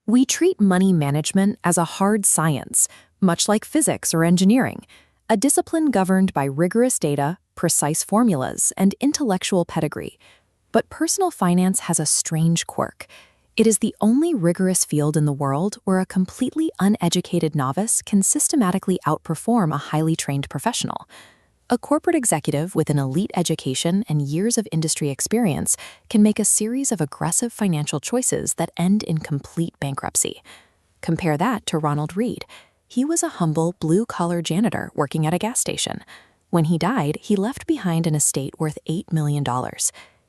We treat money management as a hard science, much like physics or engineering, a discipline governed by rigorous data, precise formulas, and intellectual pedigree. But personal finance has a strange quirk. It is the only rigorous field in the world where a completely uneducated novice can systematically outperform a highly trained professional. A corporate executive with an elite education and years of industry experience can make a series of aggressive financial choices that end in complete bankruptcy. Compare that to Ronald Read. He was a humble, blue-collar janitor working at a gas station. When he died, he left behind an estate worth $8 million.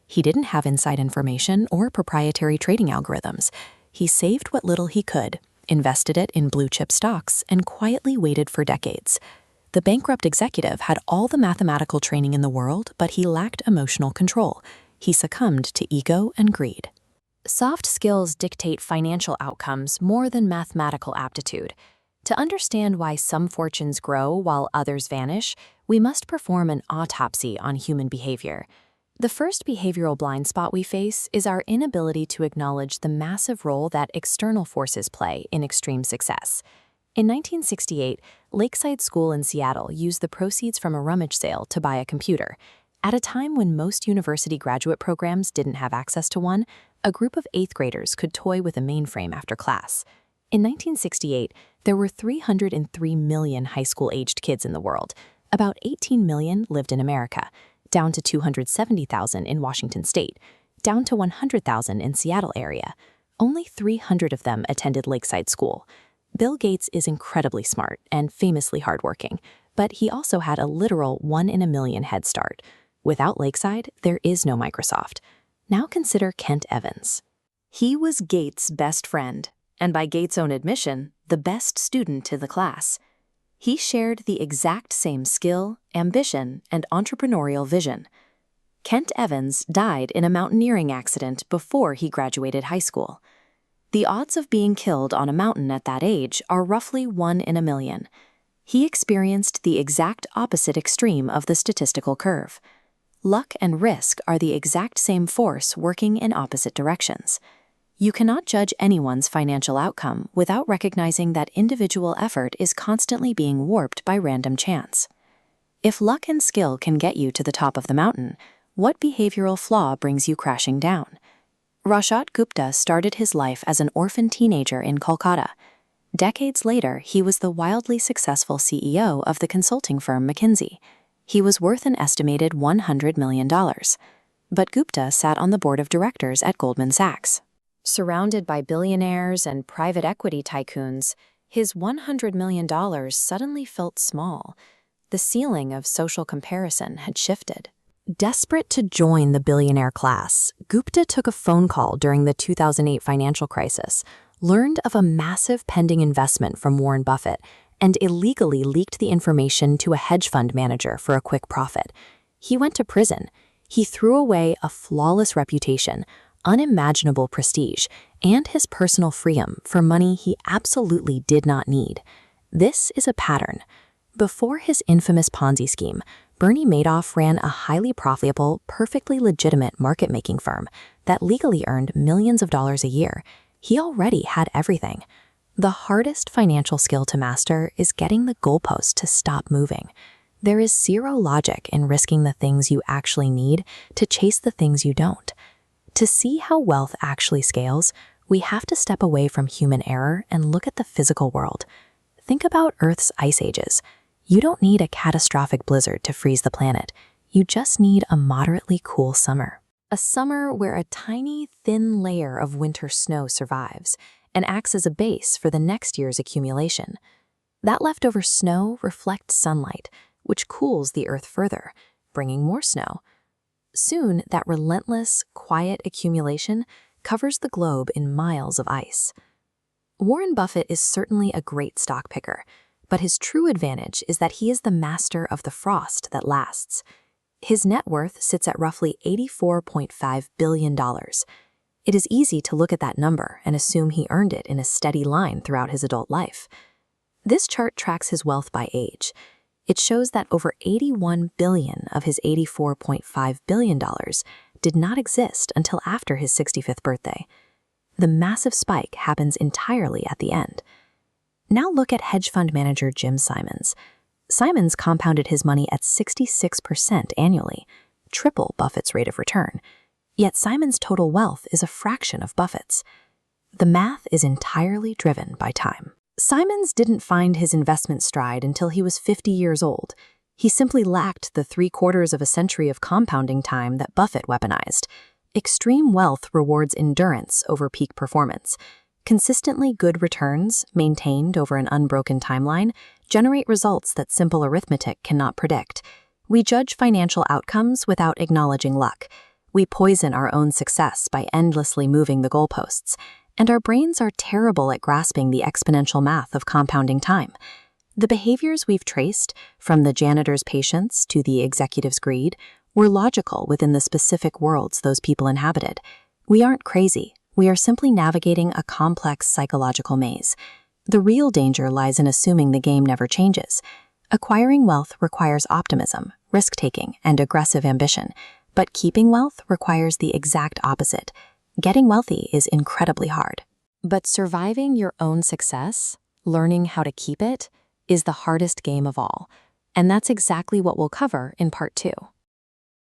He didn't have inside information or proprietary trading algorithms. He saved what little he could, invested it in blue-chip stocks, and quietly waited for decades. The bankrupt executive had all the mathematical training in the world, but he lacked emotional control. He succumbed to ego and greed. Soft skills dictate financial outcomes more than mathematical aptitude. To understand why some fortunes grow while others vanish, we must perform an autopsy on human behavior. The first behavioral blind spot we face is our inability to acknowledge the massive role that external forces play in extreme success. In 1968, Lakeside School in Seattle used the proceeds from a rummage sale to buy a computer. At a time when most university graduate programs didn't have access to one, a group of 8th graders could toy with a mainframe after class. In 1968, there were 303 million high school-aged kids in the world. About 18 million lived in America, down to 270,000 in Washington state, down to 100,000 in Seattle area. Only 300 of them attended Lakeside School. Bill Gates is incredibly smart and famously hardworking, but he also had a literal 1 in a million head start. Without Lakeside, there is no Microsoft. Now consider Kent Evans. He was Gates' best friend, and by Gates' own admission, the best student to the class. He shared the exact same skill, ambition, and entrepreneurial vision. Kent Evans died in a mountaineering accident before he graduated high school. The odds of being killed on a mountain at that age are roughly 1 in a million. He experienced the exact opposite extreme of the statistical curve. Luck and risk are the exact same force working in opposite directions. You cannot judge anyone's financial outcome without recognizing that individual effort is constantly being warped by random chance. If luck and skill can get you to the top of the mountain, what behavioral flaw brings you crashing down? Rajat Gupta started his life as an orphan teenager in Kolkata. Decades later, he was the wildly successful CEO of the consulting firm McKinsey. He was worth an estimated $100 million. But Gupta sat on the board of directors at Goldman Sachs. Surrounded by billionaires and private equity tycoons, his $100 million suddenly felt small. The ceiling of social comparison had shifted. Desperate to join the billionaire class, Gupta took a phone call during the 2008 financial crisis, learned of a massive pending investment from Warren Buffett, and illegally leaked the information to a hedge fund manager for a quick profit. He went to prison. He threw away a flawless reputation, unimaginable prestige, and his personal freedom for money he absolutely did not need. This is a pattern. Before his infamous Ponzi scheme, Bernie Madoff ran a highly profitable, perfectly legitimate market-making firm that legally earned millions of dollars a year. He already had everything. The hardest financial skill to master is getting the goalpost to stop moving. There is zero logic in risking the things you actually need to chase the things you don't. To see how wealth actually scales, we have to step away from human error and look at the physical world. Think about Earth's ice ages. You don't need a catastrophic blizzard to freeze the planet. You just need a moderately cool summer. A summer where a tiny, thin layer of winter snow survives and acts as a base for the next year's accumulation. That leftover snow reflects sunlight, which cools the Earth further, bringing more snow. Soon, that relentless, quiet accumulation covers the globe in miles of ice. Warren Buffett is certainly a great stock picker, but his true advantage is that he is the master of the frost that lasts. His net worth sits at roughly $84.5 billion. It is easy to look at that number and assume he earned it in a steady line throughout his adult life. This chart tracks his wealth by age. It shows that over $81 billion of his $84.5 billion did not exist until after his 65th birthday. The massive spike happens entirely at the end. Now look at hedge fund manager Jim Simons. Simons compounded his money at 66% annually, triple Buffett's rate of return. Yet Simons' total wealth is a fraction of Buffett's. The math is entirely driven by time. Simons didn't find his investment stride until he was 50 years old. He simply lacked the 3/4 of a century of compounding time that Buffett weaponized. Extreme wealth rewards endurance over peak performance. Consistently good returns, maintained over an unbroken timeline, generate results that simple arithmetic cannot predict. We judge financial outcomes without acknowledging luck. We poison our own success by endlessly moving the goalposts. And our brains are terrible at grasping the exponential math of compounding time. The behaviors we've traced, from the janitor's patience to the executive's greed, were logical within the specific worlds those people inhabited. We aren't crazy. We are simply navigating a complex psychological maze. The real danger lies in assuming the game never changes. Acquiring wealth requires optimism, risk-taking, and aggressive ambition, but keeping wealth requires the exact opposite. Getting wealthy is incredibly hard. But surviving your own success, learning how to keep it, is the hardest game of all. And that's exactly what we'll cover in part 2.